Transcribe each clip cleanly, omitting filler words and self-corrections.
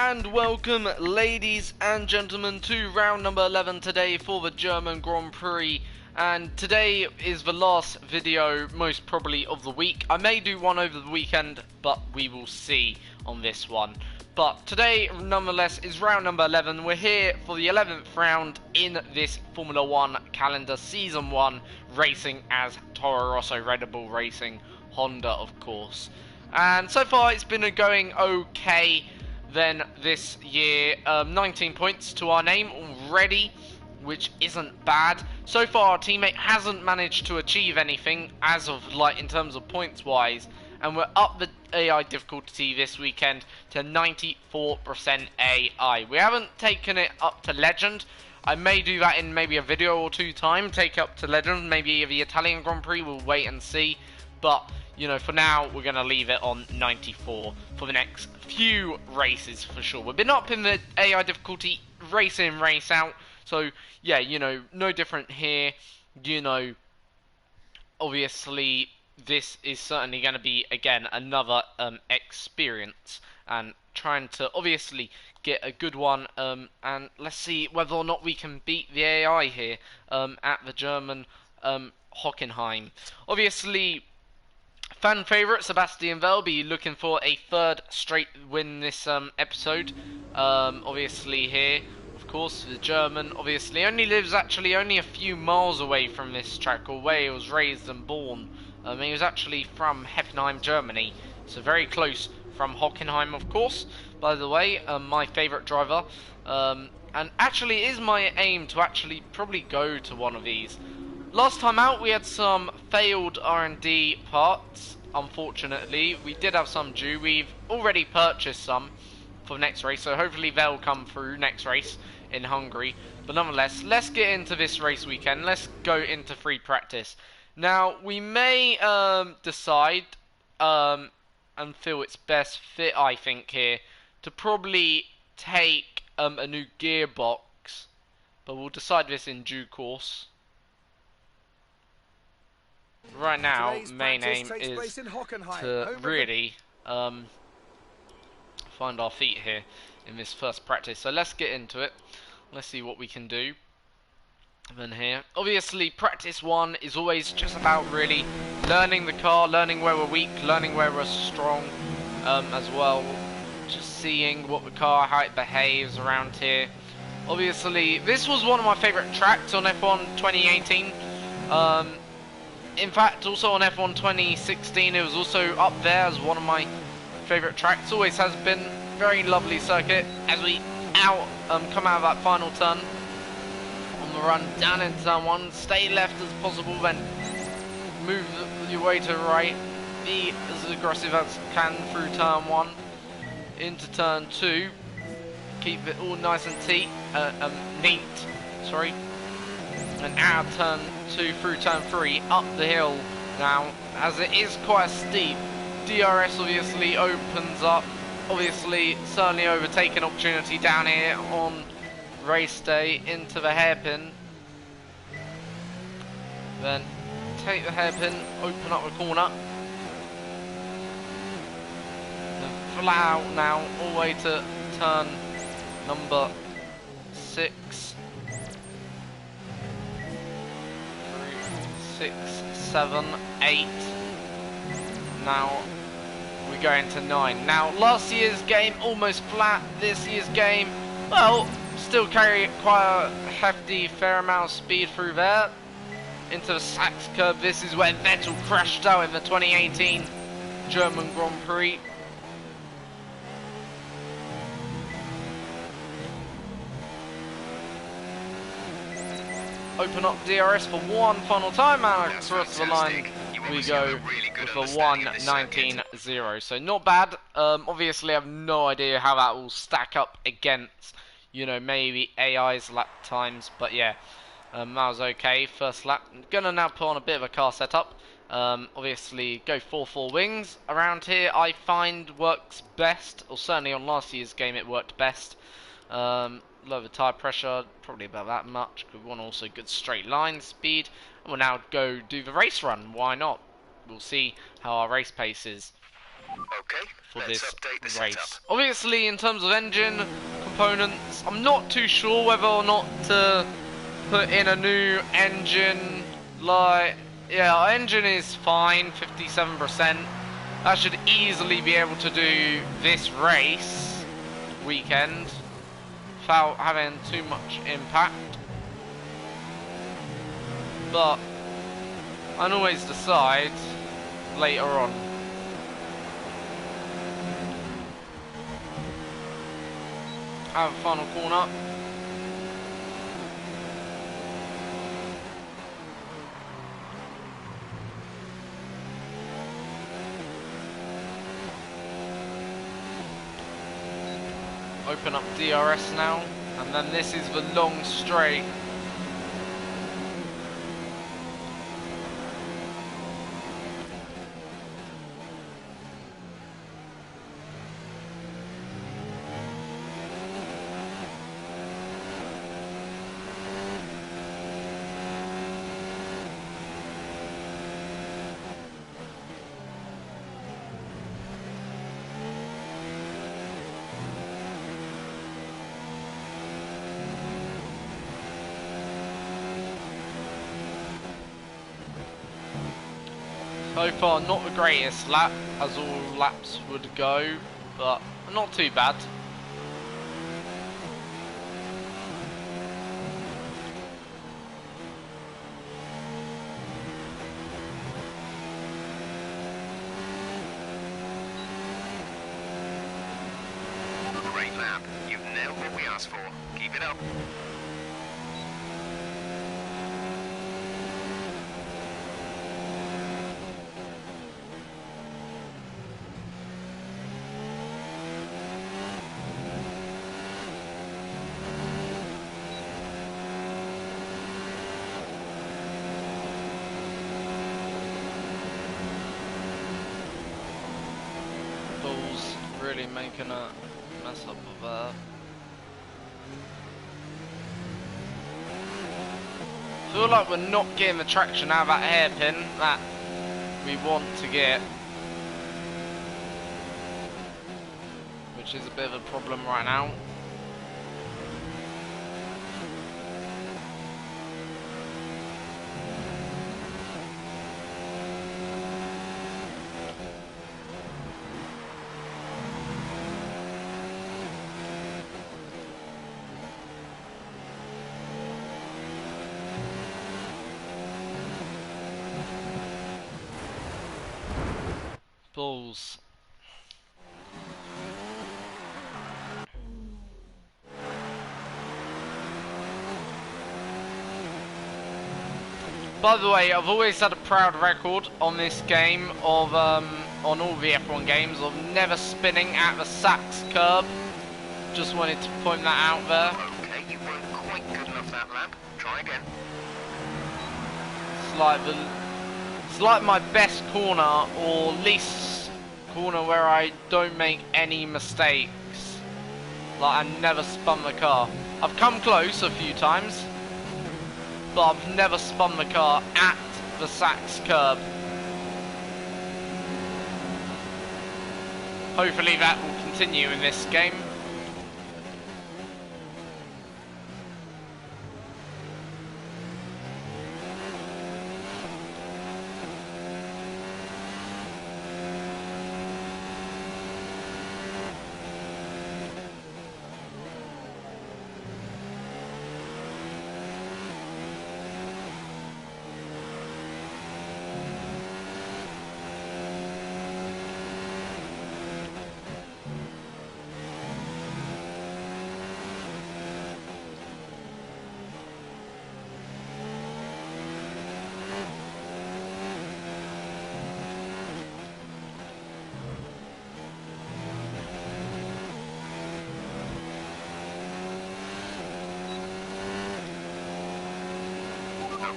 and welcome, ladies and gentlemen, to round number 11 today for the German Grand Prix. And today is the last video, most probably, of the week. I may do one over the weekend, but we will see on this one. But today, nonetheless, is round number 11. We're here for the 11th round in this Formula 1 calendar, Season 1, racing as Toro Rosso, Red Bull Racing, Honda, of course. And so far, it's been going okay. Then this year, 19 points to our name already, which isn't bad. So far, our teammate hasn't managed to achieve anything as of in terms of points wise, and we're up the AI difficulty this weekend to 94% AI. We haven't taken it up to legend. I may do that in maybe a video or two time, take it up to legend, maybe the Italian Grand Prix, we'll wait and see. But, you know, for now, we're going to leave it on 94 for the next few races for sure. We've been up in the AI difficulty, race in, race out. So, yeah, you know, no different here. You know, obviously, this is certainly going to be, again, another experience. And trying to, obviously, get a good one. And let's see whether or not we can beat the AI here at the German Hockenheim. Obviously, fan favourite Sebastian Vettel be looking for a third straight win this episode. Obviously here, of course, the German obviously only lives actually only a few miles away from this track, or where he was raised and born. He was actually from Heppenheim, Germany, so very close from Hockenheim, of course. By the way, my favourite driver, and actually it is my aim to actually probably go to one of these. Last time out, we had some failed R&D parts, unfortunately. We did have some due. We've already purchased some for next race, so hopefully they'll come through next race in Hungary. But nonetheless, let's get into this race weekend. Let's go into free practice. Now, we may decide and feel it's best fit, I think, here, to probably take a new gearbox. But we'll decide this in due course. Right now, main aim is to really find our feet here in this first practice. So let's get into it. Let's see what we can do. Then here, obviously, practice one is always just about really learning the car, learning where we're weak, learning where we're strong, as well. Just seeing what the car, how it behaves around here. Obviously, this was one of my favourite tracks on F1 2018. In fact, also on F1 2016, it was also up there as one of my favourite tracks. Always has been. Very lovely circuit as we come out of that final turn. On the run down into turn one, stay left as possible, then move your way to right. Be as aggressive as can through turn one. Into turn two. Keep it all nice and neat. Sorry. And out of turn 2 through turn 3 up the hill now, as it is quite steep. DRS obviously opens up, obviously certainly overtaking opportunity down here on race day into the hairpin. Then take the hairpin, open up the corner, and flat out now all the way to turn number 6. 6, 7, 8. Now we go into 9. Now last year's game almost flat. This year's game, well, still carry quite a hefty fair amount of speed through there. Into the Sachs curve. This is where Vettel crashed out in the 2018 German Grand Prix. Open up DRS for one final time, and across the line we go with a 1:19.0. So not bad. Obviously, I have no idea how that will stack up against, you know, maybe AI's lap times, but yeah, that was okay. First lap. I'm gonna now put on a bit of a car setup. Obviously, go 4-4 wings around here. I find works best, or certainly on last year's game it worked best. Lower tyre pressure, probably about that much. We want also good straight line speed. And we'll now go do the race run. Why not? We'll see how our race pace is. Okay, for let's this update the race. setup. Obviously, in terms of engine components, I'm not too sure whether or not to put in a new engine. Like, yeah, our engine is fine, 57%. That should easily be able to do this race weekend without having too much impact. But I can always decide later on. Have a final corner. Open up DRS now, and then this is the long straight. So far, not the greatest lap, as all laps would go, but not too bad. Great lap. You've nailed what we asked for. Keep it up. Bulls really making a mess up of that. Feel like we're not getting the traction out of that hairpin that we want to get, which is a bit of a problem right now. Bulls. By the way, I've always had a proud record on this game of on all the F1 games of never spinning at the Sachs curb. Just wanted to point that out there. Okay, you weren't quite good enough that lap. Try again. It's like my best corner or least corner where I don't make any mistakes. Like I never spun the car. I've come close a few times, but I've never spun the car at the Sachs curb. Hopefully that will continue in this game.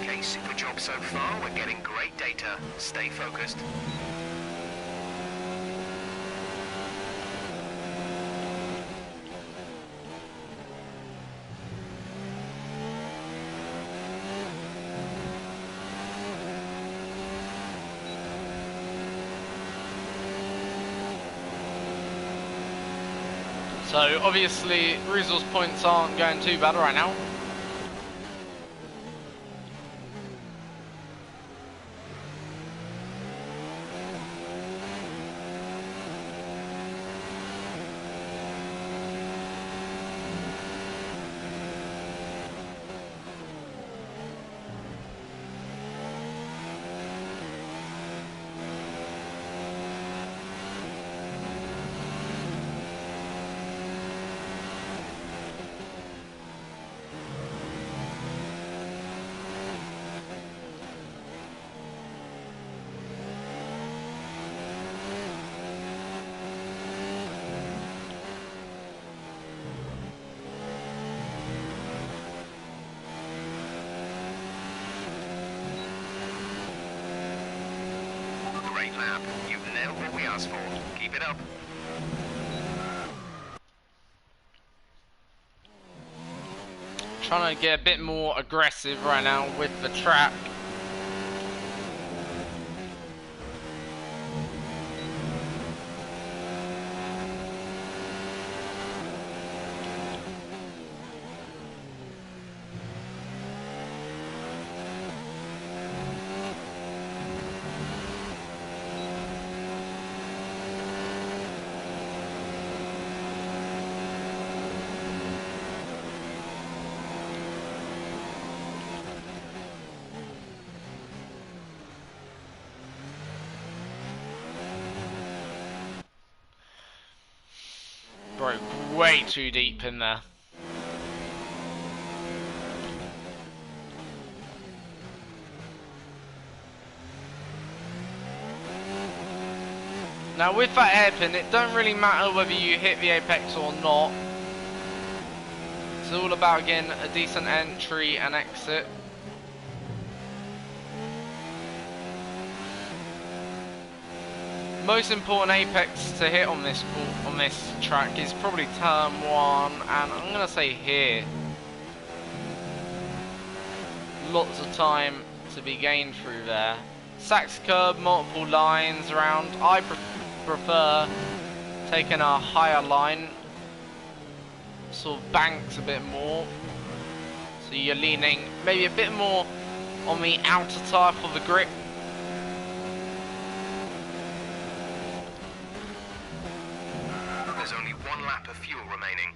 Okay, super job so far. We're getting great data. Stay focused. So obviously resource points aren't going too bad right now. Great lap. You've nailed what we asked for. Keep it up. Trying to get a bit more aggressive right now with the track. Broke way too deep in there. Now with that hairpin, it don't really matter whether you hit the apex or not. It's all about getting a decent entry and exit. Most important apex to hit on this track is probably turn 1, and I'm gonna say here. Lots of time to be gained through there. Sax curb, multiple lines around. I prefer taking a higher line, sort of banks a bit more, so you're leaning maybe a bit more on the outer tire for the grip. There's only one lap of fuel remaining.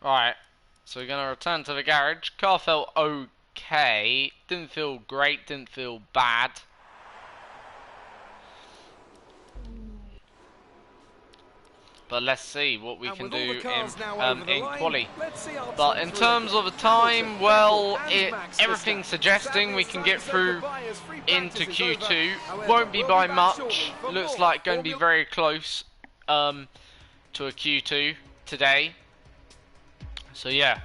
Right, so we're gonna return to the garage. Car felt okay, didn't feel great, didn't feel bad. But let's see what we can do in quali. But in terms of the time, well, everything's suggesting we can get through into Q2. Won't be by much. Looks like going to be very close to a Q2 today. So yeah.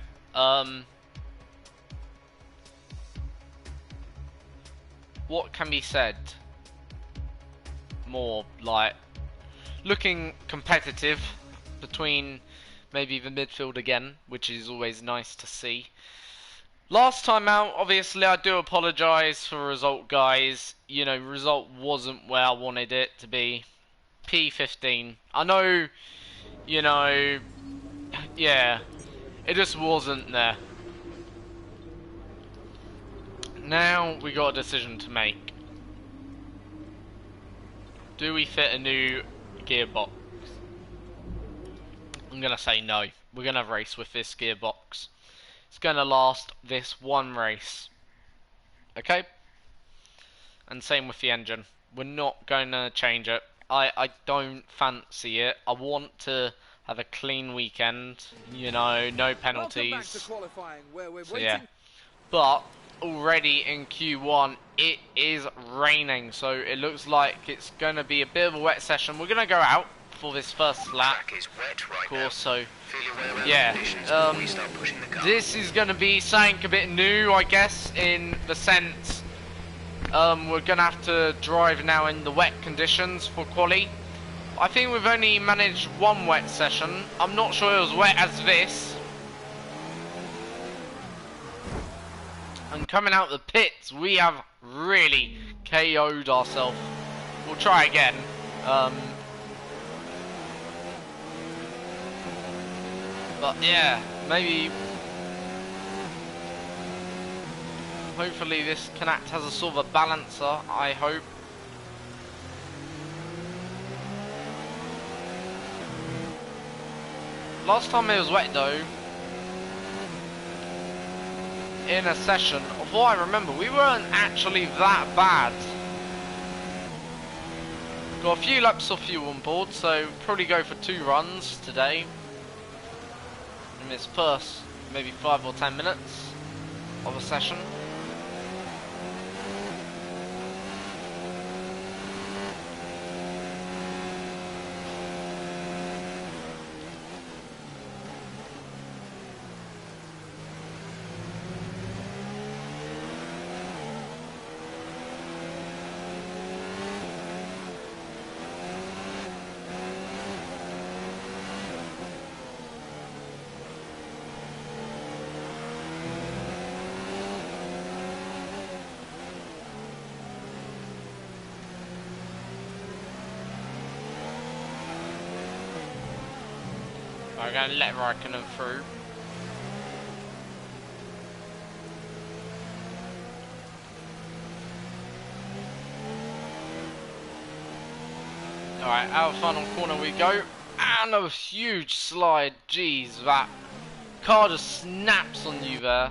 What can be said? More like looking competitive between maybe the midfield again, which is always nice to see. Last time out, obviously I do apologise for the result, guys. You know, result wasn't where I wanted it to be. P15. I know, you know, yeah, it just wasn't there. Now we got a decision to make. Do we fit a new gearbox? I'm gonna say no. We're gonna race with this gearbox. It's gonna last this one race. Okay? And same with the engine. We're not gonna change it. I don't fancy it. I want to have a clean weekend. You know, no penalties. So yeah. But already in Q1 it is raining, so it looks like it's going to be a bit of a wet session. We're going to go out for this first lap, of course, so yeah, this is going to be something a bit new, I guess, in the sense we're going to have to drive now in the wet conditions for quali, I think we've only managed one wet session. I'm not sure it was wet as this. And coming out the pits, we have really KO'd ourselves. We'll try again. But yeah, maybe... hopefully this can act as a sort of a balancer, I hope. Last time it was wet though, in a session, of what I remember, we weren't actually that bad. Got a few laps of fuel on board, so probably go for 2 runs today. In this first maybe 5 or 10 minutes of a session. I'm going to let Raikkonen through. Alright, out of final corner we go. And a huge slide. Jeez, that car just snaps on you there.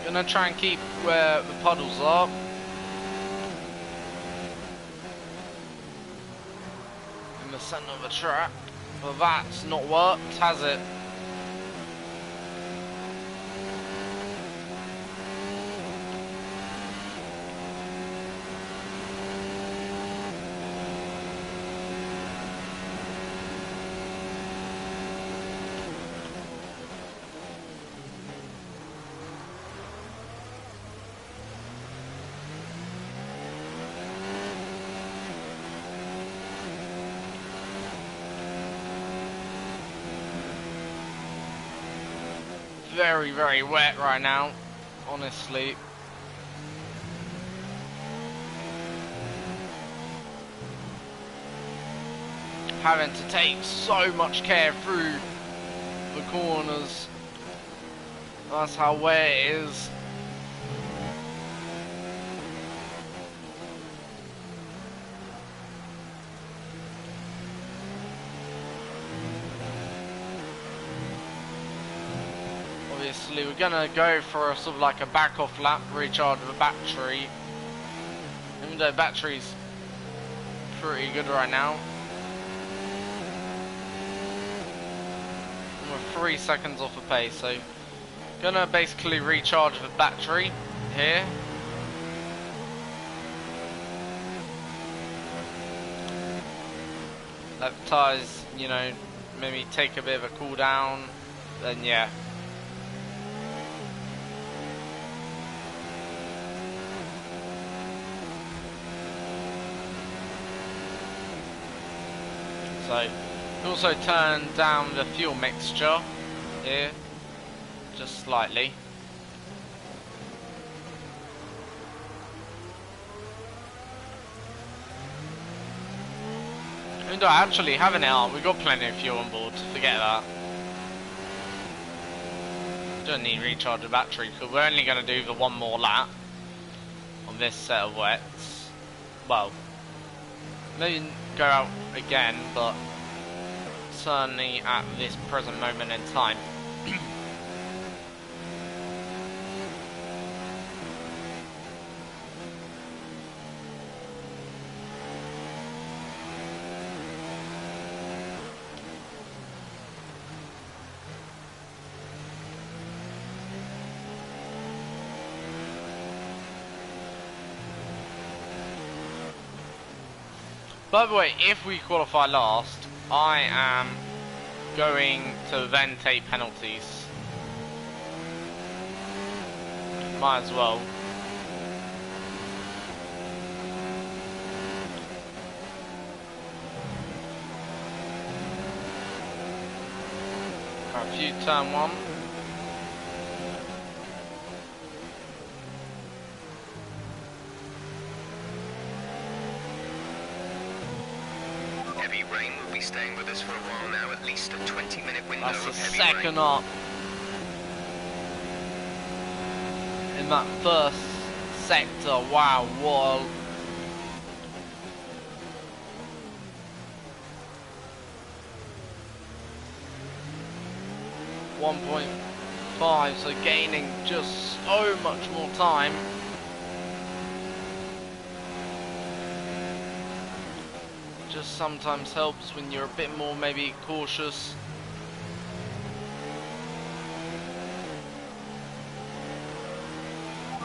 Gonna try and keep where the puddles are. In the centre of the track. But that's not worked, has it? Very, very wet right now, honestly. Having to take so much care through the corners. That's how wet it is. Obviously we're gonna go for a sort of like a back off lap, recharge the battery. Even though battery's pretty good right now. And we're 3 seconds off the pace, so gonna basically recharge the battery here. Let the tyres, you know, maybe take a bit of a cool down, then yeah. So, also turn down the fuel mixture here, just slightly. Even though actually having it on, we've got plenty of fuel on board, forget that. Don't need to recharge the battery because we're only going to do the 1 more lap on this set of wets. Well, maybe go out again, but certainly at this present moment in time. By the way, if we qualify last, I am going to then take penalties. Might as well. A few turn one. Heavy rain will be staying with us for a while now, at least a 20-minute window That's the of heavy second rain. up in that first sector. Wow, what a 1.5, so gaining just so much more time. Just sometimes helps when you're a bit more maybe cautious.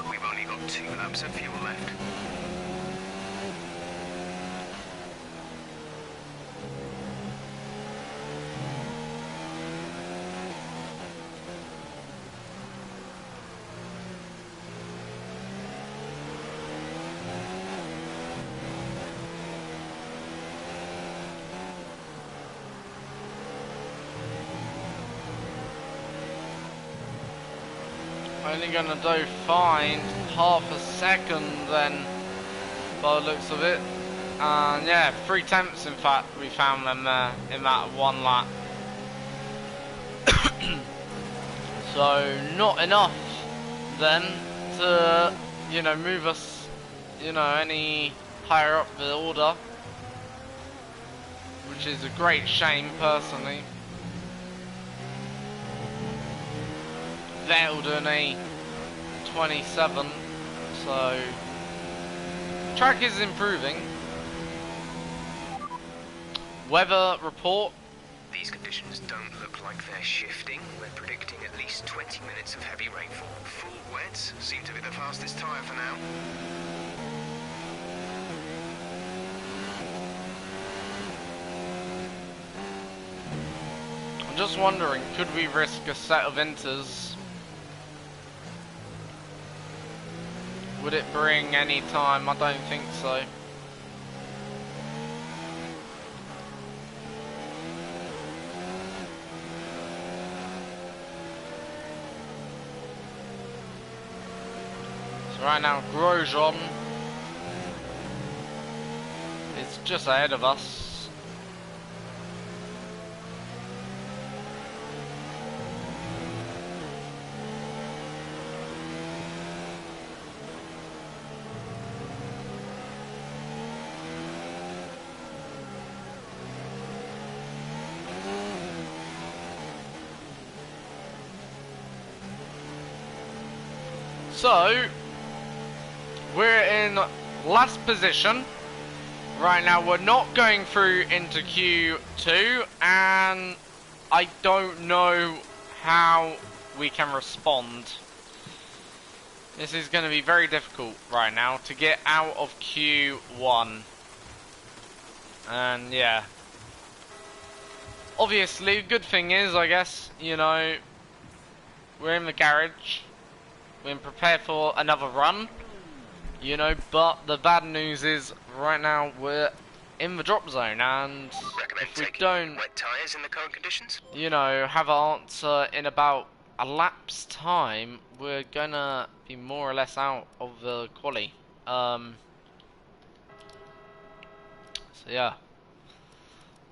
We've only got 2 laps of fuel left. Only gonna do fine, half a second then, by the looks of it. And yeah, 3/10 in fact, we found them in that one lap. So not enough then to, you know, move us, you know, any higher up the order, which is a great shame personally. Vettel doing a 27, so track is improving. Weather report. These conditions don't look like they're shifting. We're predicting at least 20 minutes of heavy rainfall. Full wets seem to be the fastest tyre for now. I'm just wondering, could we risk a set of inters? Would it bring any time? I don't think so. So right now, Grosjean is just ahead of us. So, we're in last position. Right now, we're not going through into Q2, and I don't know how we can respond. This is going to be very difficult right now to get out of Q1. And yeah. Obviously, good thing is, I guess, you know, we're in the garage. We're prepared for another run, you know, but the bad news is right now we're in the drop zone, and if we don't, wet tyres in the current conditions? you know, have an answer in about a lap's time, we're gonna be more or less out of the quali. So yeah.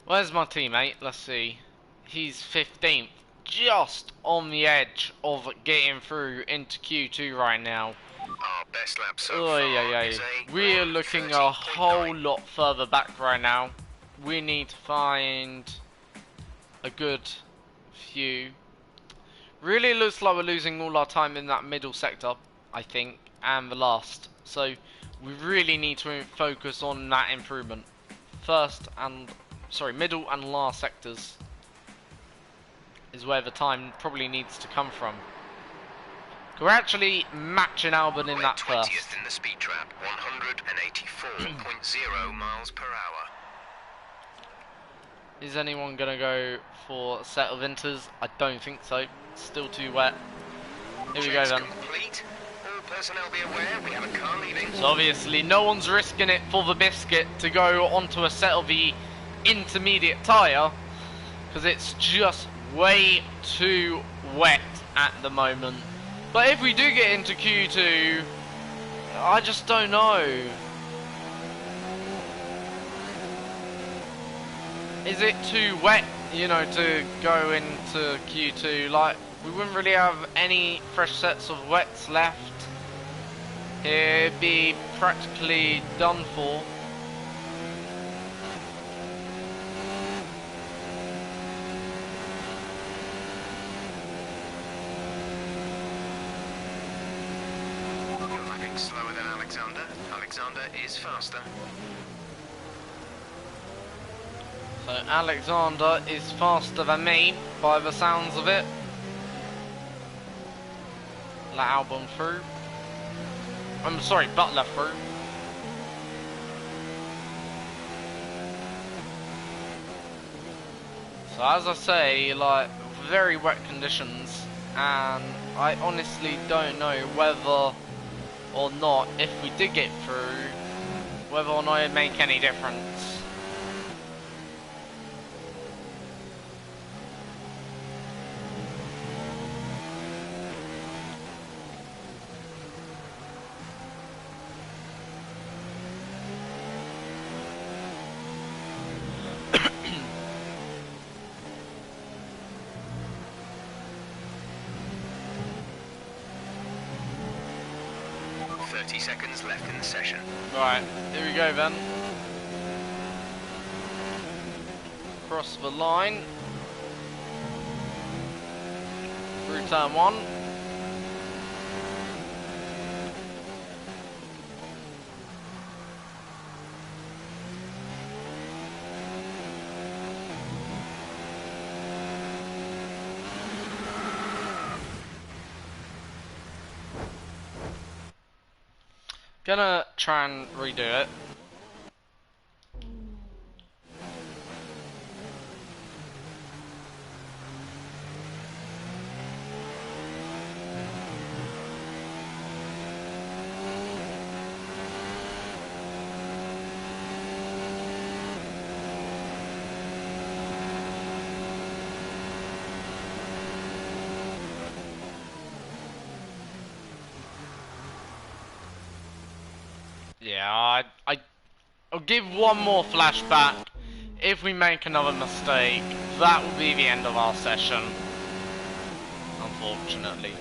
Where's my teammate? Let's see. He's 15th. Just on the edge of getting through into Q2 right now. Our best lap so Oh, far yeah, is yeah. a We're looking a whole 1:30.9. lot further back right now. We need to find a good few. Really looks like we're losing all our time in that middle sector, I think, and the last. So we really need to focus on that improvement. Middle and last sectors is where the time probably needs to come from. We're actually matching Albon in that first. 20th in the speed trap, 184.0 miles per hour. Is anyone gonna go for a set of inters? I don't think so. It's still too wet. Here we go Checks then. complete. All personnel be aware we have a car leaving. So obviously no one's risking it for the biscuit to go onto a set of the intermediate tyre, because it's just way too wet at the moment. But if we do get into Q2, I just don't know. Is it too wet, you know, to go into Q2? Like, we wouldn't really have any fresh sets of wets left. It'd be practically done for. You're lapping slower than Alexander. Alexander is faster. So Alexander is faster than me, by the sounds of it. Let Albon through. I'm sorry, Butler through. So as I say, like, very wet conditions, and I honestly don't know whether or not, if we did get through, whether or not it'd make any difference. Seconds left in the session. Right, here we go then. Cross the line. Through turn one. Gonna try and redo it. Yeah, I'll give one more flashback. If we make another mistake, that will be the end of our session. Unfortunately.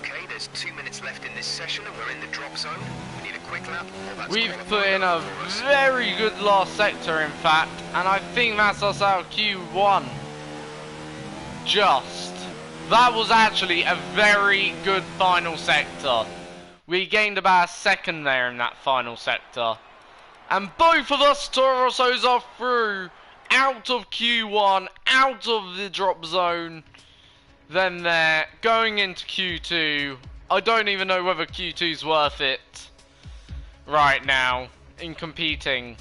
Okay, there's 2 minutes left in this session and we're in the drop zone. We need a quick lap. We've put in a very good last sector, in fact, and I think that's us out of Q1. Just. That was actually a very good final sector. We gained about a second there in that final sector. And both of us Torosos are through, out of Q1, out of the drop zone. Then they're going into Q2. I don't even know whether Q2's worth it right now in competing.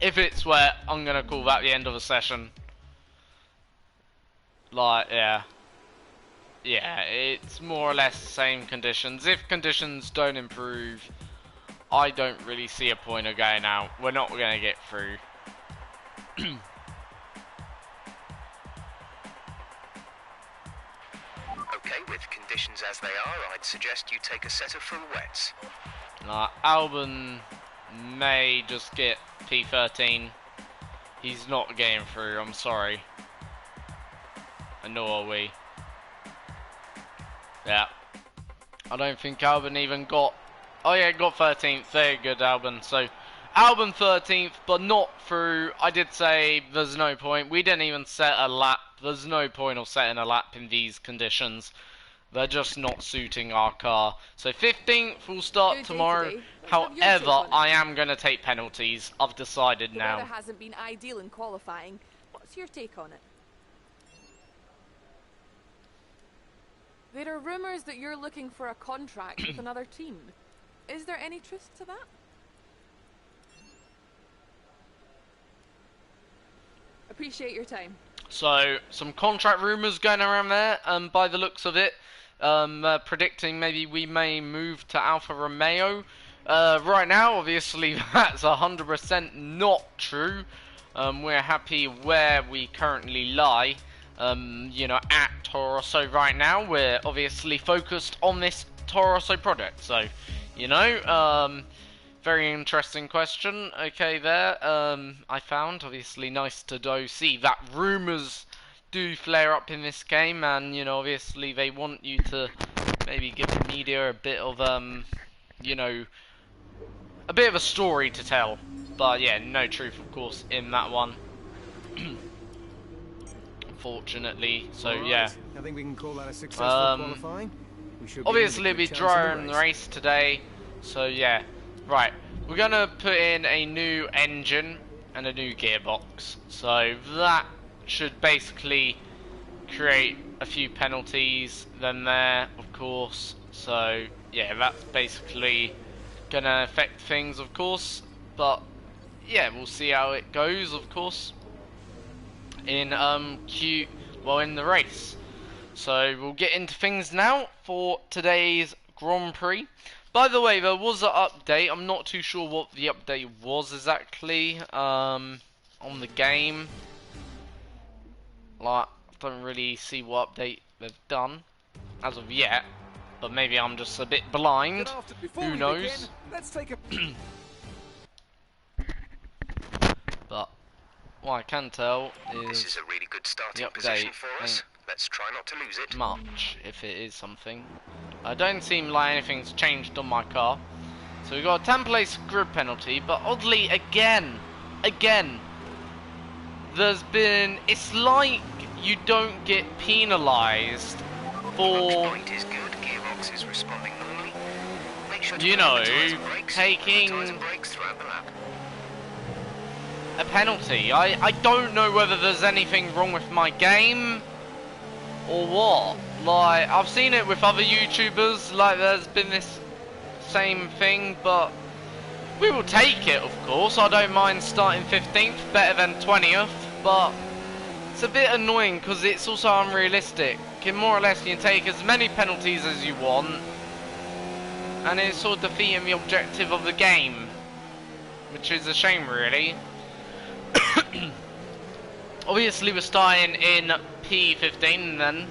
If it's wet, I'm going to call that the end of the session. Like, yeah. Yeah, it's more or less the same conditions. If conditions don't improve, I don't really see a point of going out. We're not going to get through. Okay, with conditions as they are, I'd suggest you take a set of full wets. Albon may just get P13. He's not getting through, I'm sorry. And nor are we. Yeah. I don't think Albon even got... Oh yeah, got 13th. Very good, Albon. So, Albon 13th, but not through. I did say there's no point. We didn't even set a lap. There's no point of setting a lap in these conditions. They're just not suiting our car. So 15th will start tomorrow. However, I am going to take penalties. I've decided now. The weather hasn't been ideal in qualifying. What's your take on it? There are rumours that you're looking for a contract with another team. Is there any truth to that? Appreciate your time. So, some contract rumours going around there, by the looks of it. Predicting maybe we may move to Alfa Romeo. Right now, obviously, that's 100% not true. We're happy where we currently lie. You know, at Toro Rosso right now. We're obviously focused on this Toro Rosso project. So, you know, very interesting question. Okay, there. I found, obviously, nice to see that rumours do flare up in this game, and you know, obviously they want you to maybe give the media a bit of you know, a bit of a story to tell. But yeah, no truth, of course, in that one. Unfortunately, so right. Yeah. I think we can call that a successful qualifying. We should obviously be drawing the race today, so yeah. Right, we're gonna put in a new engine and a new gearbox, so that should basically create a few penalties then there, of course. So yeah, that's basically gonna affect things, of course, but yeah, we'll see how it goes, of course, in in the race. So we'll get into things now for today's Grand Prix. By the way, there was an update. I'm not too sure what the update was exactly on the game. Like, I don't really see what update they've done as of yet, but maybe I'm just a bit blind. Who knows? Let's take a But what I can tell is This is a really good starting position for us. Let's try not to lose it. much, if it is something. I don't seem like anything's changed on my car. So we got a 10 place grid penalty, but oddly again, there's been, it's like you don't get penalised for, Point is good. Gearbox is responding normally. Make sure to you know, taking taking a penalty. I don't know whether there's anything wrong with my game or what. Like, I've seen it with other YouTubers, like there's been this same thing, but we will take it, of course. I don't mind starting 15th, better than 20th, but it's a bit annoying because it's also unrealistic. More or less, you can take as many penalties as you want, and it's sort of defeating the objective of the game, which is a shame, really. Obviously, we're starting in P15 then.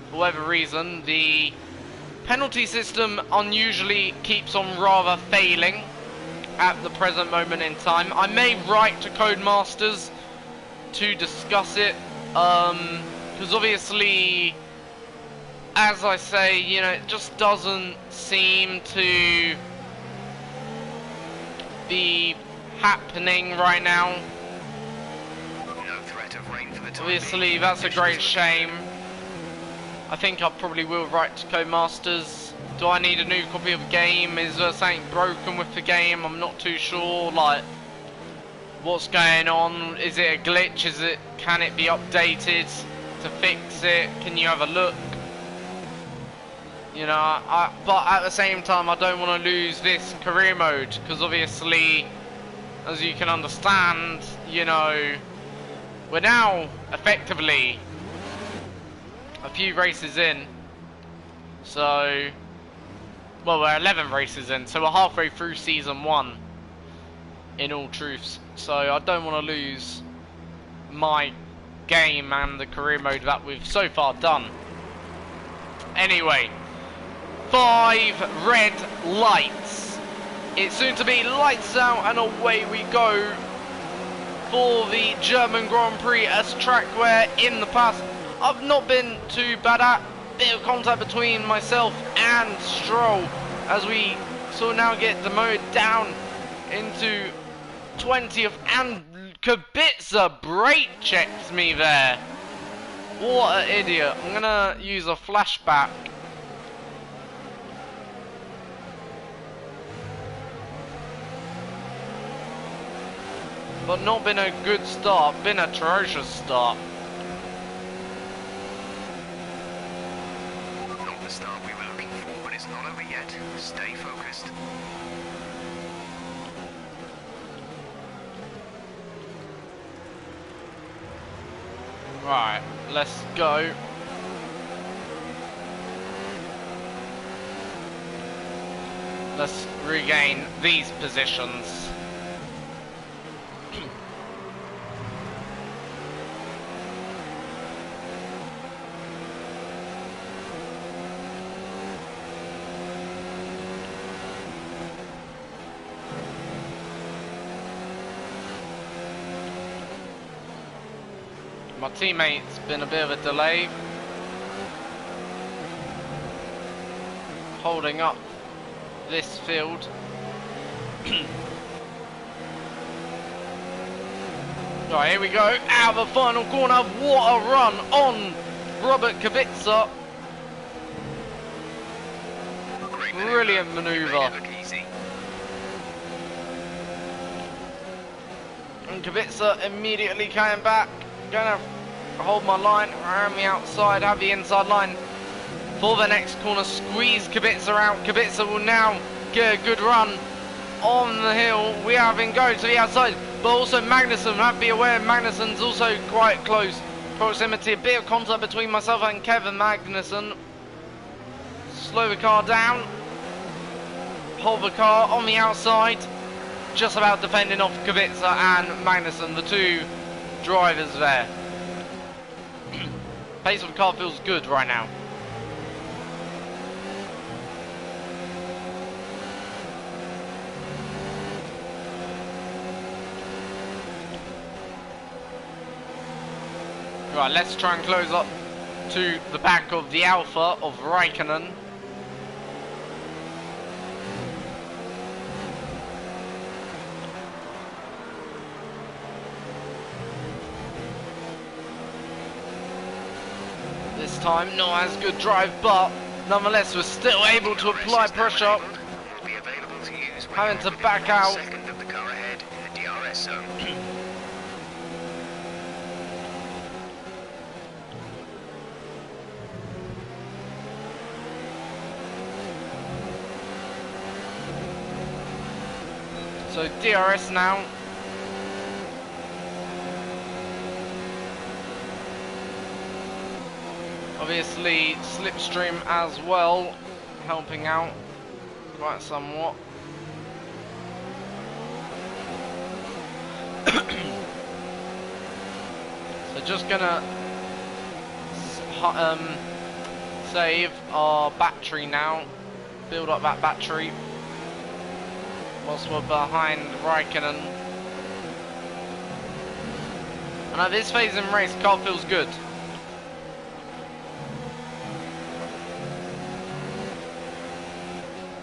For whatever reason, the penalty system unusually keeps on rather failing at the present moment in time. I may write to Codemasters to discuss it, because obviously, as I say, you know, it just doesn't seem to be happening right now. No threat of rain for the time Obviously, being. that's a great shame. I think I probably will write to Codemasters. Do I need a new copy of the game? Is there something broken with the game? I'm not too sure. Like, what's going on? Is it a glitch? Can it be updated to fix it? Can you have a look? You know, but at the same time, I don't want to lose this career mode, because obviously, as you can understand, you know, we're now effectively a few races in. So, well, we're 11 races in, so we're halfway through season 1, in all truths. So I don't want to lose my game and the career mode that we've so far done. Anyway, 5 red lights. It's soon to be lights out and away we go for the German Grand Prix, a track where in the past I've not been too bad at. Bit of contact between myself and Stroll as we sort of now get demoted down into 20th, and Kubica brake checks me there. What an idiot. I'm gonna use a flashback. But not been a good start, been a atrocious start. Not the start we were looking for, but it's not over yet. Stay focused. Right, let's go. Let's regain these positions. My teammate's been a bit of a delay, holding up this field. Right, here we go, out of the final corner. What a run on Robert Kubica. Brilliant manoeuvre. And Kubica immediately came back. Gonna hold my line around the outside, have the inside line for the next corner, squeeze Kubica out. Kubica will now get a good run on the hill. We have him go to the outside, but also Magnussen, have to be aware Magnussen's also quite close proximity. A bit of contact between myself and Kevin Magnussen. Slow the car down, hold the car on the outside, just about defending off Kubica and Magnussen, the two drivers there. Pace of the car feels good right now. Right, let's try and close up to the back of the Alpha of Raikkonen. This time, not as good drive, but nonetheless, we're still able to apply pressure. Having to back out. Second of the car ahead in the DRS zone. So DRS now. Obviously slipstream as well, helping out quite somewhat. So just gonna save our battery now, build up that battery whilst we're behind Raikkonen. And at this phase in race, car feels good.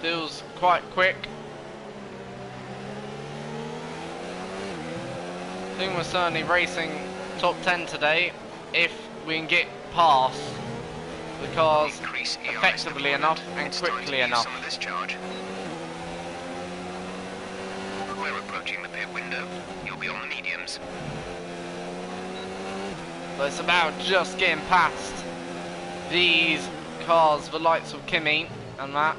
Feels quite quick. I think we're certainly racing top 10 today if we can get past the cars effectively enough and quickly enough. We're approaching the pit window. You'll be on the mediums. But it's about just getting past these cars, the likes of Kimi and that.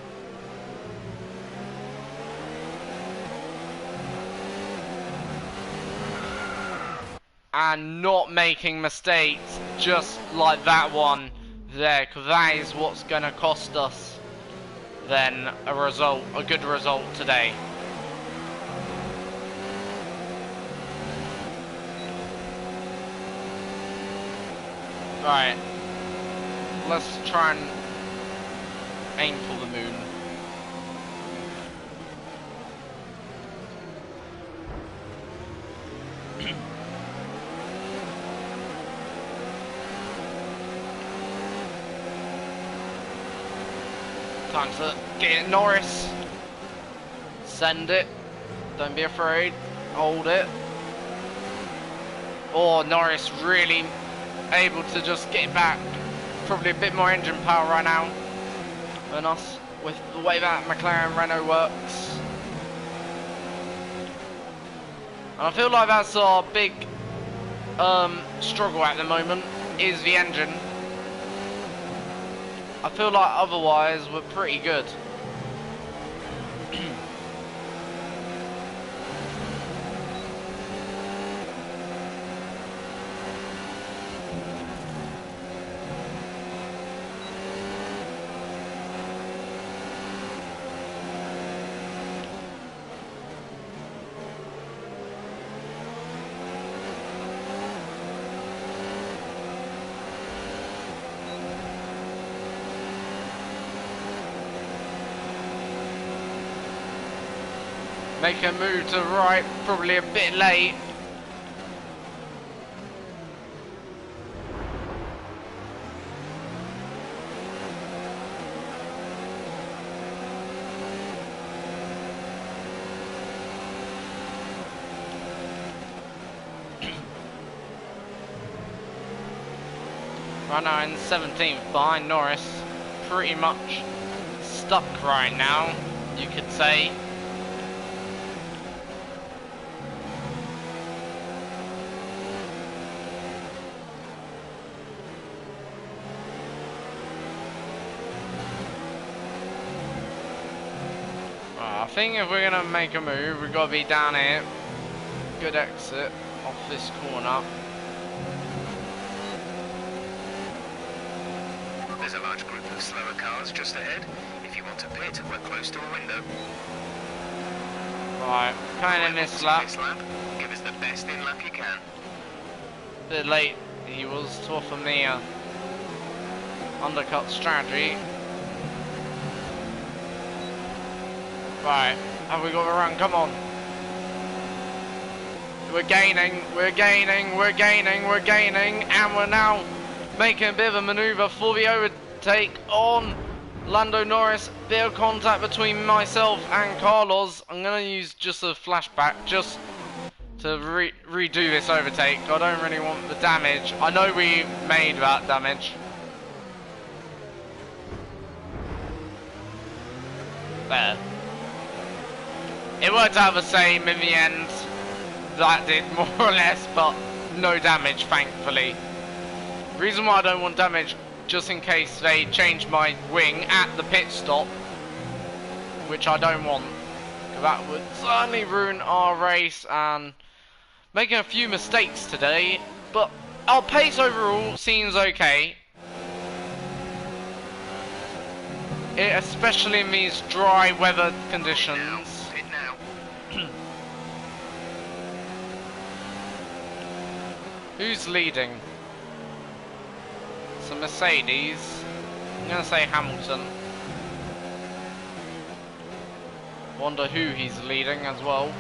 And not making mistakes just like that one there, because that is what's going to cost us then a good result today. Right, let's try and aim for the moon. Time to get it, Norris. Send it. Don't be afraid. Hold it. Oh, Norris really able to just get it back. Probably a bit more engine power right now than us with the way that McLaren Renault works. And I feel like that's our big struggle at the moment, is the engine. I feel like otherwise we're pretty good. Make a move to the right, probably a bit late. Right now in 17th behind Norris. Pretty much stuck right now, you could say. I think if we're gonna make a move, we've got to be down here. Good exit off this corner. There's a large group of slower cars just ahead. If you want to pit, we're close to a window. Right, kind of in this lap. Give us the best in lap you can. Bit late he was to offer me a undercut strategy. Right, have we got a run? Come on. We're gaining, we're gaining, we're gaining, we're gaining, and we're now making a bit of a manoeuvre for the overtake on Lando Norris. Bit of contact between myself and Carlos. I'm going to use just a flashback just to redo this overtake. I don't really want the damage. I know we made that damage. There. It worked out the same in the end. That did more or less, but no damage, thankfully. Reason why I don't want damage, just in case they change my wing at the pit stop, which I don't want. That would certainly ruin our race and making a few mistakes today, but our pace overall seems okay. Especially in these dry weather conditions. Who's leading? It's a Mercedes. I'm gonna say Hamilton. Wonder who he's leading as well.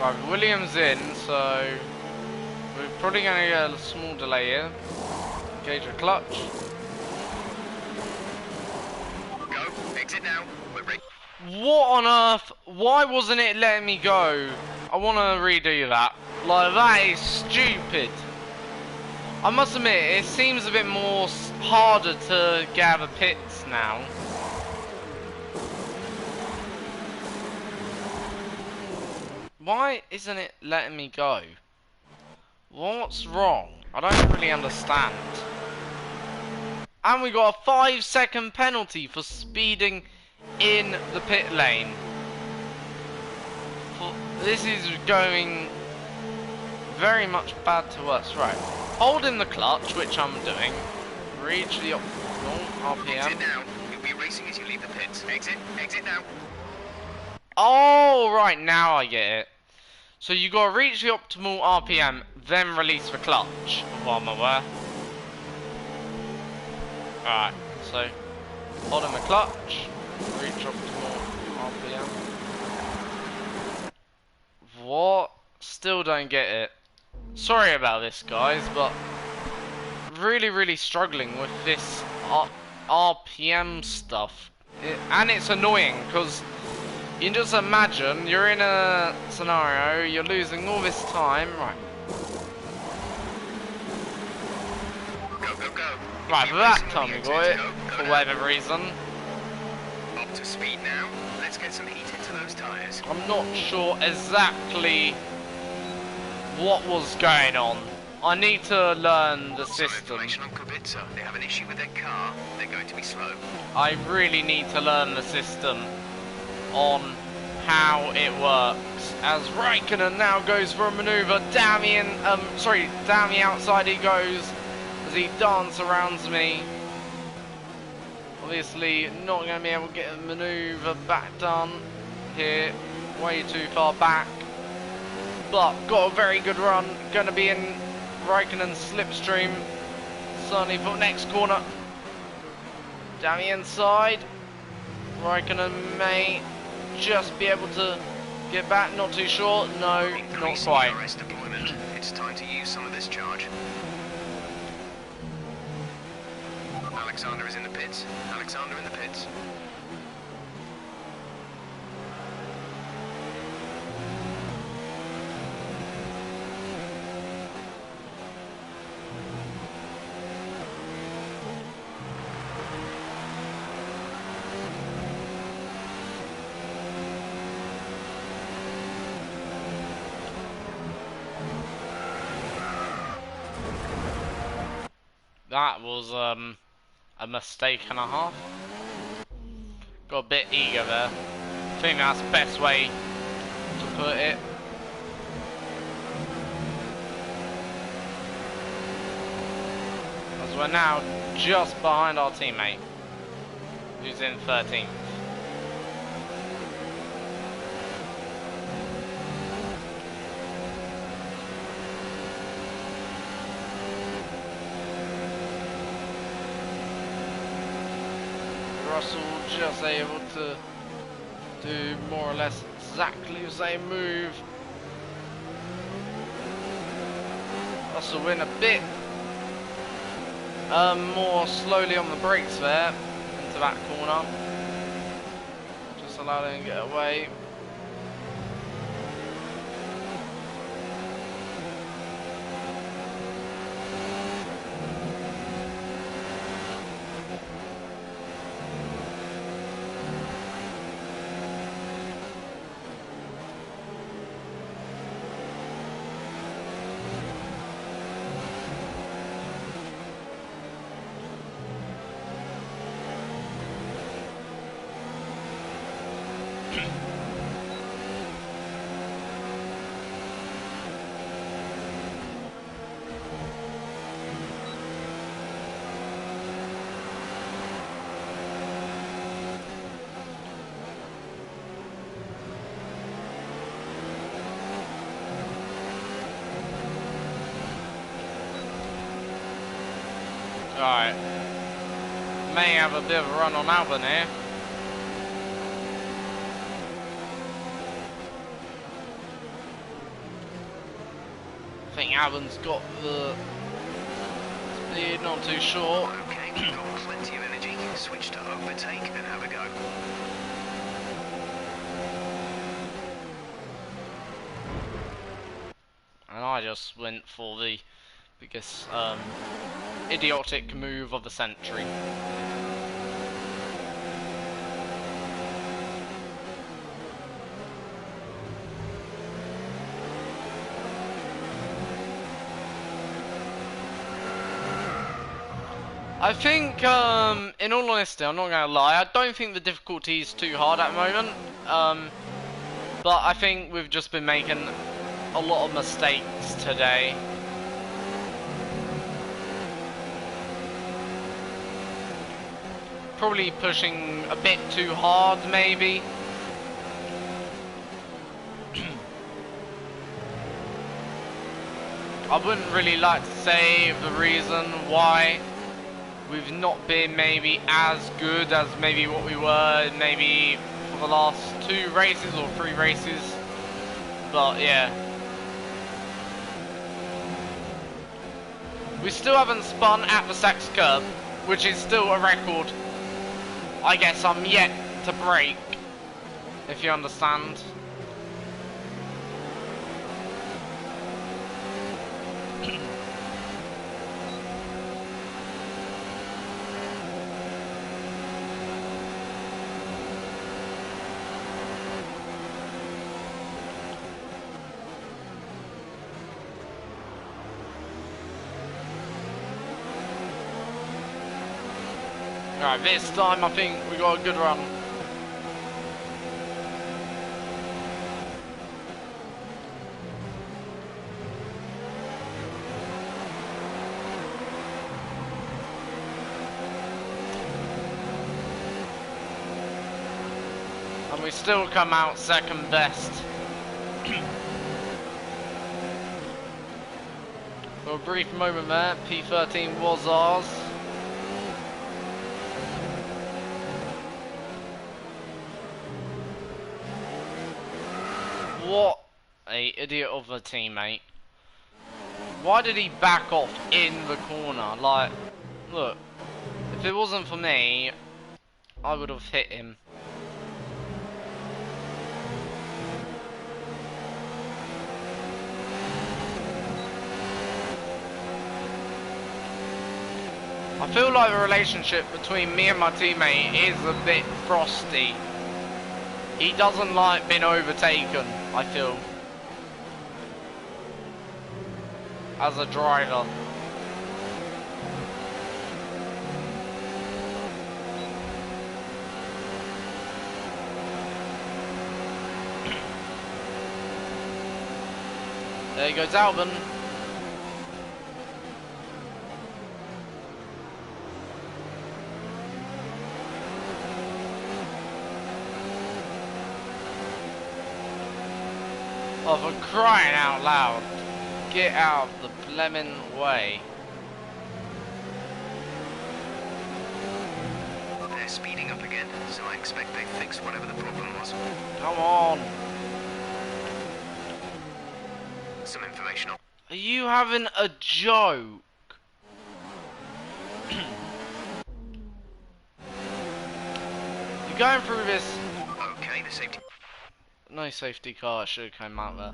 Right, Williams in, so we're probably gonna get a small delay here. Engage the clutch. Go, exit now. We're ready. What on earth? Why wasn't it letting me go? I want to redo that. Like, that is stupid. I must admit, it seems a bit more harder to get out of the pits now. Why isn't it letting me go? What's wrong? I don't really understand. And we got a 5-second penalty for speeding in the pit lane. This is going very much bad to us. Right, holding the clutch, which I'm doing. Reach the optimal RPM. Exit now. You'll be racing as you leave the pits. Exit now. Oh, right, now I get it. So you gotta reach the optimal RPM, then release the clutch, while I'm aware. Alright, so hold on the clutch, reach optimal RPM. What? Still don't get it. Sorry about this, guys, but really struggling with this RPM stuff. And it's annoying, because you can just imagine, you're in a scenario, you're losing all this time. Right. Go, go, go. Right, Keep but that racing on time the we exit. got it, Go, go for now. whatever reason. Up to speed now. Let's get some heat into those tyres. I'm not sure exactly what was going on. I need to learn the Some system. information on Kubica. They have an issue with their car. They're going to be slow. I really need to learn the system on how it works. As Raikkonen now goes for a manoeuvre, down the outside he goes as he dance around me. Obviously not going to be able to get a manoeuvre back done here, way too far back. But got a very good run, going to be in Raikkonen's slipstream, certainly for next corner. Down the inside, Raikkonen may just be able to get back, not too sure, no, not Increasing quite. DRS deployment. It's time to use some of this charge. Alexander is in the pits. Alexander in the pits. That was a mistake and a half. Got a bit eager there. I think that's the best way to put it. As we're now just behind our teammate, who's in 13th. Russell just able to do more or less exactly the same move. Russell win a bit more slowly on the brakes there into that corner. Just allow him to get away. Alright. May have a bit of a run on Albon here. I think Albon's got the speed, not too sure. Okay, we've got plenty of energy. Switch to overtake and have a go. And I just went for the biggest idiotic move of the century. I think, in all honesty, I'm not going to lie, I don't think the difficulty is too hard at the moment. But I think we've just been making a lot of mistakes today. Probably pushing a bit too hard, maybe. I wouldn't really like to say the reason why we've not been maybe as good as maybe what we were maybe for the last 2 races or 3 races. But yeah. We still haven't spun at the Sachs curb, which is still a record. I guess I'm yet to break, if you understand. Alright, this time I think we got a good run. And we still come out second best. For a brief moment there, P13 was ours. What a idiot of a teammate. Why did he back off in the corner? Like, look, if it wasn't for me, I would have hit him. I feel like the relationship between me and my teammate is a bit frosty. He doesn't like being overtaken, I feel, as a driver. There goes Albon. Oh, for crying out loud. Get out of the blemmin' way. They're speeding up again, so I expect they fixed whatever the problem was. Come on. Some information on... Are you having a joke? You're going through this... Okay, the safety... No safety car should have come out there.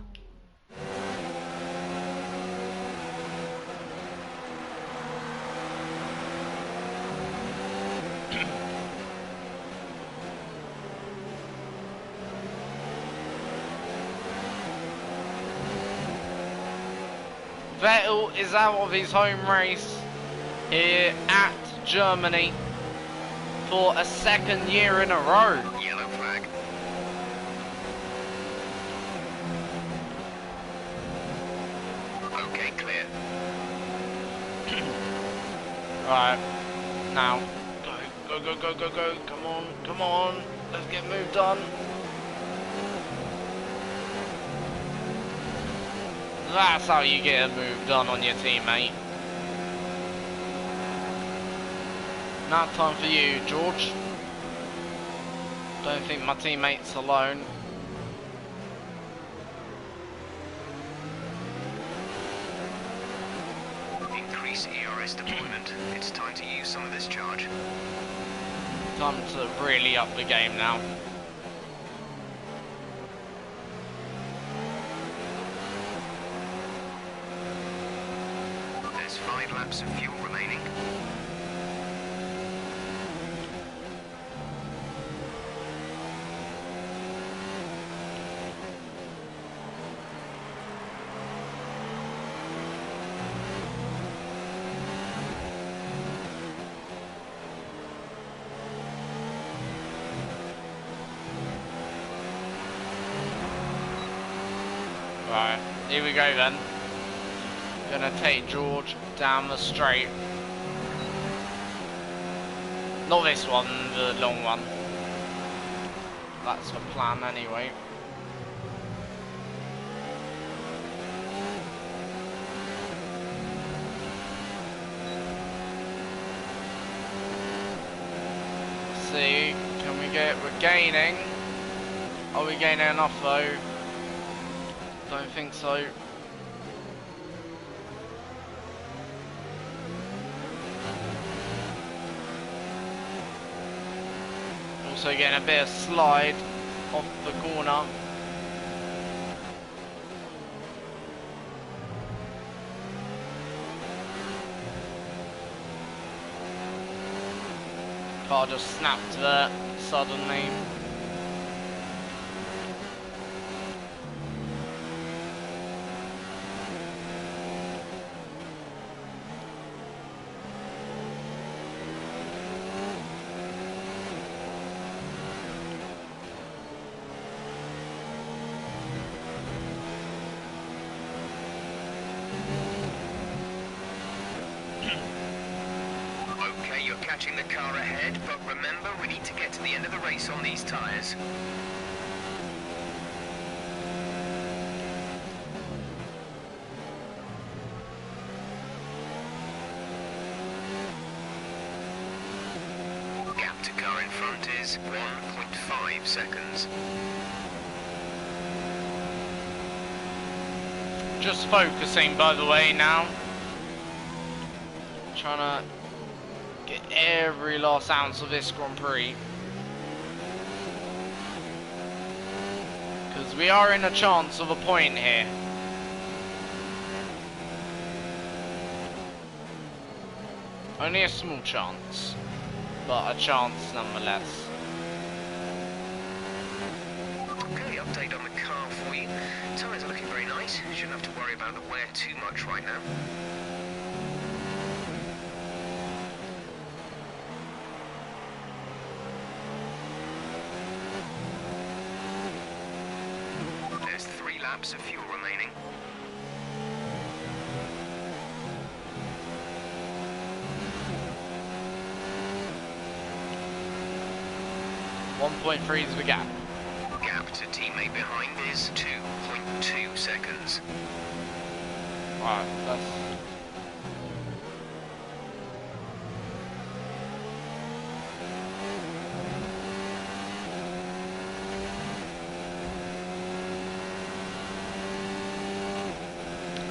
Vettel is out of his home race here at Germany for a 2nd year in a row. Yellow flag. Okay, clear. Right, now, go, go, go, go, go, go, come on, let's get moved on. That's how you get a move done on your teammate. Now time for you, George. Don't think my teammate's alone. Increase ERS deployment. It's time to use some of this charge. Time to really up the game now. There's 5 laps of fuel remaining. Right, here we go then. Gonna take George down the straight. Not this one, the long one. That's the plan anyway. see. Can we get... We're gaining. Are we gaining enough though? Don't think so. Also getting a bit of slide off the corner. Car just snapped there suddenly. Okay, you're catching the car ahead, but remember, we need to get to the end of the race on these tyres. Gap to car in front is 1.5 seconds. Just focusing, by the way, now. Trying to get every last ounce of this Grand Prix. Because we are in a chance of a point here. Only a small chance, but a chance nonetheless. Okay, update on the car for you. Tyres are looking very nice. Shouldn't have to worry about the wear too much right now. There's 3 laps of fuel remaining. .3 is the gap. Gap to teammate behind is 2.2 seconds. Alright, that's...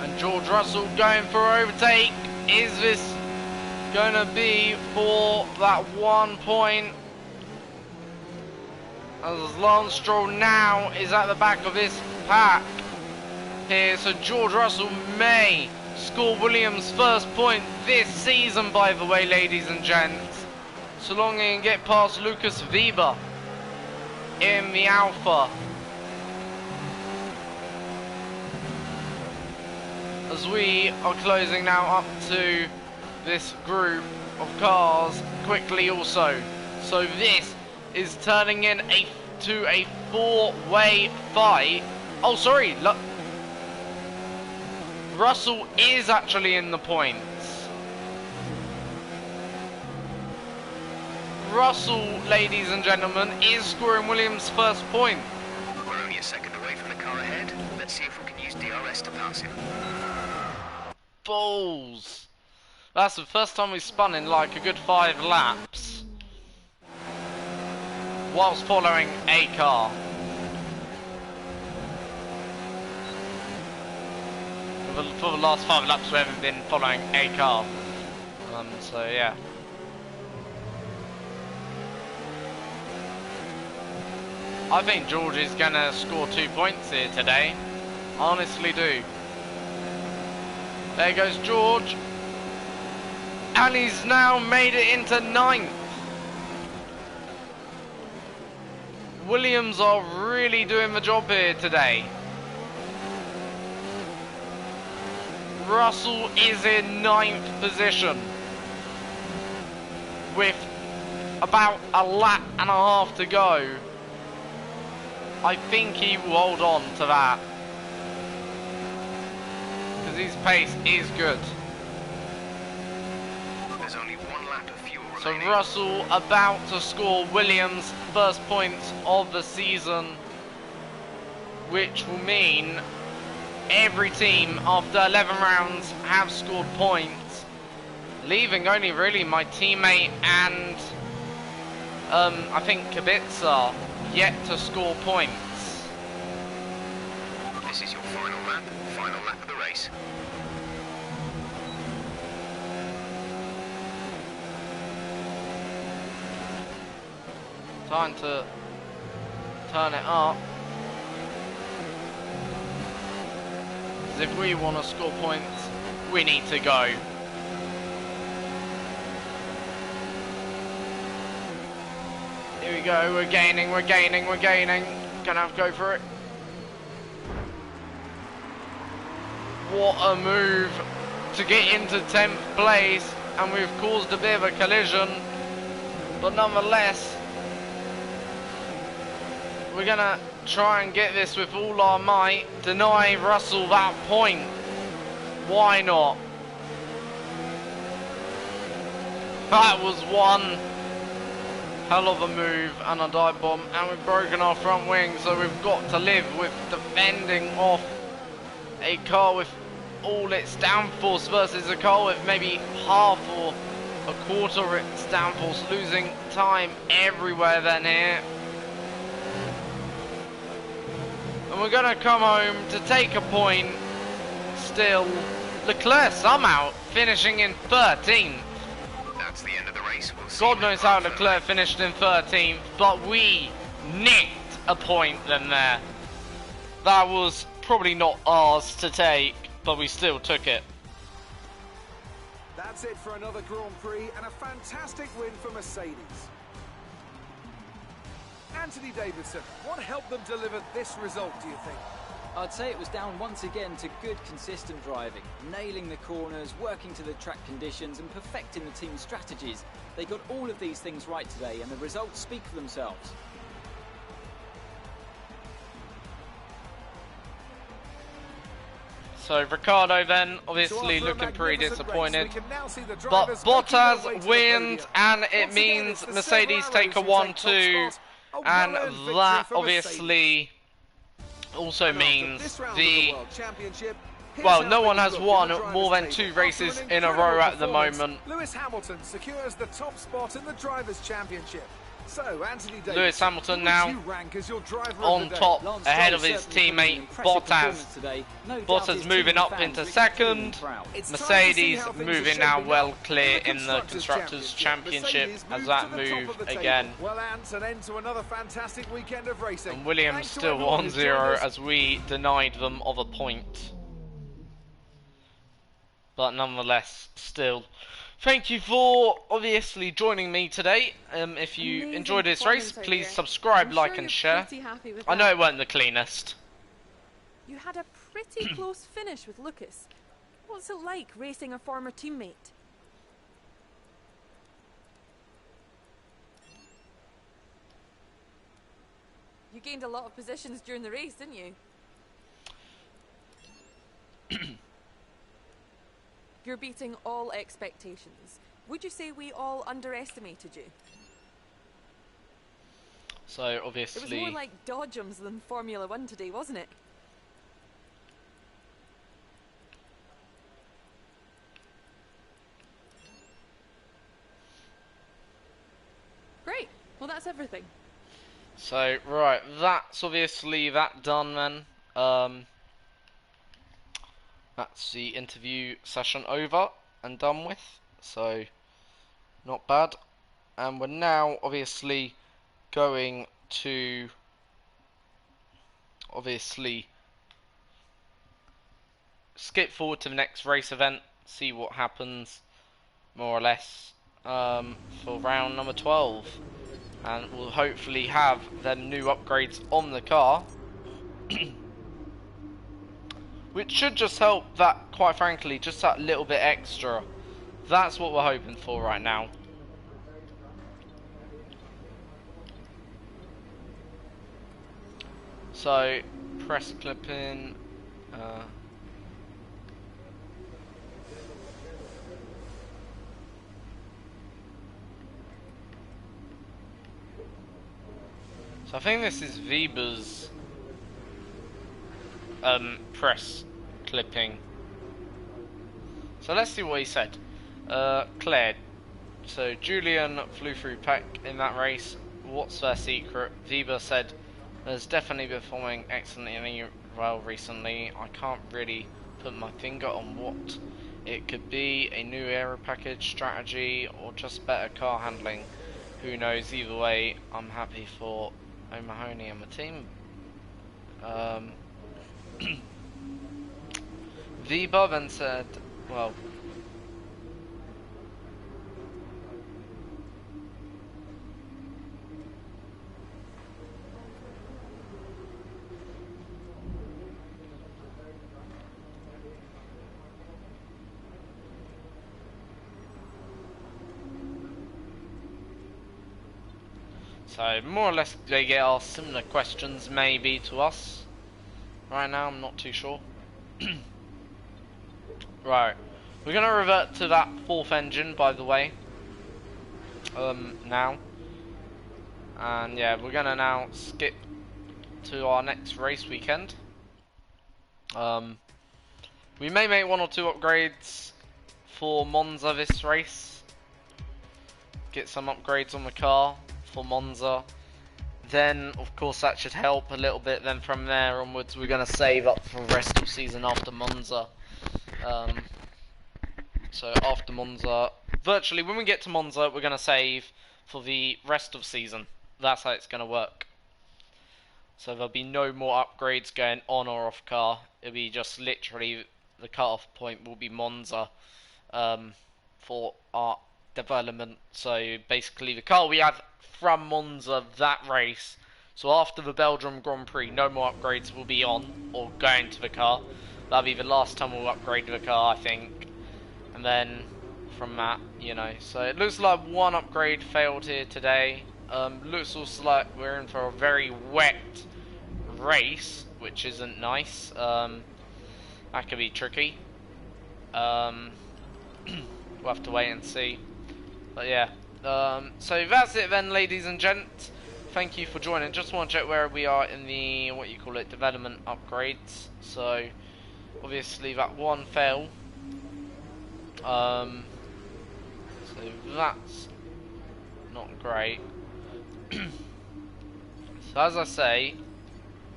And George Russell going for overtake. Is this gonna be for that 1 point? As Lance Stroll now is at the back of this pack here, so George Russell may score Williams' first point this season, by the way, ladies and gents. So long he can get past Lucas Weber in the Alpha. As we are closing now up to this group of cars quickly also. So this is turning to a 4-way fight. Oh, sorry. Look, Russell is actually in the points. Russell, ladies and gentlemen, is scoring Williams' first point. We're only a second away from the car ahead. Let's see if we can use DRS to pass him. Balls. That's the first time we spun in like a good 5 laps. Whilst following a car. For the last 5 laps we haven't been following a car. So yeah. I think George is gonna score 2 points here today. I honestly do. There goes George. And he's now made it into 9th. Williams are really doing the job here today. Russell is in 9th position with about a lap and a half to go. I think he will hold on to that because his pace is good. There's only 1 lap of fuel So remaining. Russell about to score Williams' first points of the season, which will mean every team after 11 rounds have scored points, leaving only really my teammate and I think Kubica yet to score points. This is your final lap of the race. Time to turn it up. Because if we want to score points, we need to go. Here we go, we're gaining. Gonna have to go for it. What a move to get into 10th place, and we've caused a bit of a collision. But nonetheless, we're gonna try and get this with all our might. Deny Russell that point. Why not? That was one hell of a move and a dive bomb, and we've broken our front wing, so we've got to live with defending off a car with all its downforce versus a car with maybe half or a quarter of its downforce, losing time everywhere then here. And we're gonna come home to take a point still. Leclerc somehow finishing in 13th. That's the end of the race. We'll see God you knows in how Frankfurt. Leclerc finished in 13th, but we nicked a point then there. That was probably not ours to take, but we still took it. That's it for another Grand Prix and a fantastic win for Mercedes. Anthony Davidson, what helped them deliver this result, do you think? I'd say it was down once again to good, consistent driving, nailing the corners, working to the track conditions and perfecting the team's strategies. They got all of these things right today, and the results speak for themselves. So Ricardo then obviously looking pretty disappointed, but Bottas wins, and it means Mercedes take a 1-2, and that obviously also means well, no one has won more than 2 races in a row at the moment. Lewis Hamilton secures the top spot in the Drivers' Championship. So, Anthony Davidson, Lewis Hamilton now you rank as your driver on of the day? top, Lance ahead Stroll of his certainly put in an teammate impressive Bottas. performance today. No doubt Bottas his moving team up fans into are extremely second. proud. It's time to see Mercedes how things are moving now shaping well up clear in in the Constructors' Championship Mercedes as move that to the top move of the table. again. Well, Ant, an end to another fantastic weekend of racing. And Williams Thanks to still everyone who 1-0 joined us. as we denied them of a point. But nonetheless, still, thank you for obviously joining me today. If you Amazing enjoyed this race, performance out please here. subscribe, I'm like sure and you're share. pretty happy with I know that. it weren't the cleanest. You had a pretty close finish with Lucas. What's it like racing a former teammate? You gained a lot of positions during the race, didn't you? You're beating all expectations. Would you say we all underestimated you? So It was obviously, more like Dodgems than Formula One today, wasn't it? Great. Well, that's everything. so right, that's obviously that done then. That's the interview session over and done with. So not bad. And we're now obviously going to obviously skip forward to the next race event, see what happens more or less for round number 12, and we'll hopefully have them new upgrades on the car which should just help that, quite frankly, just that little bit extra. That's what we're hoping for right now. So, press clipping. So I think this is Weber's press clipping. So let's see what he said. Claire. So Julian flew through pack in that race. what's their secret? Viva said, has definitely been performing excellently well recently. I can't really put my finger on what it could be, a new aero package, strategy, or just better car handling. Who knows, either way, I'm happy for O'Mahony and my team. Viva then said, well, so more or less they get asked similar questions maybe to us. Right now I'm not too sure. Right, we're gonna revert to that fourth engine, by the way. Now, and yeah, we're gonna now skip to our next race weekend. We may make one or two upgrades for Monza this race. Get some upgrades on the car for Monza. Then, of course, that should help a little bit. Then from there onwards, we're gonna save up for the rest of season after Monza. So after Monza, virtually when we get to Monza, we're going to save for the rest of season. That's how it's going to work. So there'll be no more upgrades going on or off car. It'll be just literally the cut-off point will be Monza for our development. So basically the car we have from Monza, that race. So after the Belgium Grand Prix, no more upgrades will be on or going to the car. That'll be the last time we'll upgrade the car, I think. And then from that, you know, so it looks like one upgrade failed here today. Looks also like we're in for a very wet race, which isn't nice. That could be tricky. We'll have to wait and see. But yeah, so that's it then, ladies and gents. Thank you for joining. Just want to check where we are in the, what you call it, development upgrades. So obviously that one fell. So that's not great. So as I say,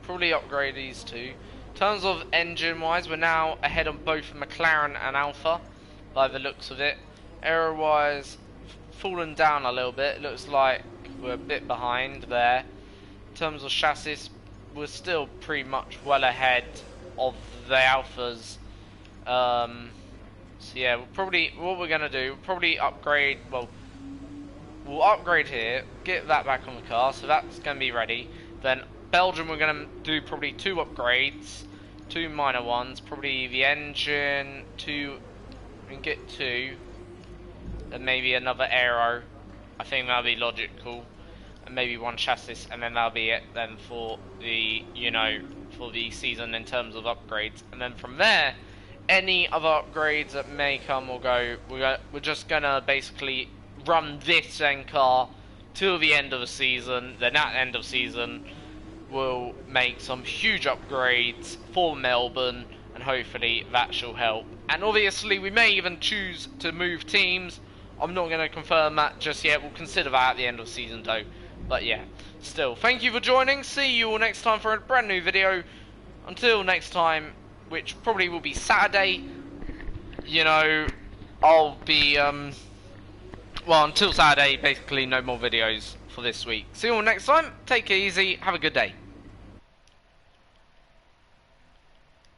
probably upgrade these two. In terms of engine wise, we're now ahead on both McLaren and Alpha by the looks of it. Aero wise, fallen down a little bit. It looks like we're a bit behind there. In terms of chassis, we're still pretty much well ahead of the Alphas. So yeah, we'll probably, what we're gonna do, we'll probably upgrade, well, we'll upgrade here, get that back on the car, so that's gonna be ready. Then Belgium, we're gonna do probably two upgrades, two minor ones, probably the engine, two, we can get two, and maybe another aero. I think that'll be logical, and maybe one chassis, and then that'll be it then for the, you know, for the season in terms of upgrades. And then from there, any other upgrades that may come or go, we're just gonna basically run this end car till the end of the season. Then at the end of season, we'll make some huge upgrades for Melbourne, and hopefully that shall help. And obviously we may even choose to move teams. I'm not going to confirm that just yet. We'll consider that at the end of the season though. But yeah, still, thank you for joining. See you all next time for a brand new video. Until next time, which probably will be Saturday, you know, I'll be, well, until Saturday, basically no more videos for this week. See you all next time, take it easy, have a good day.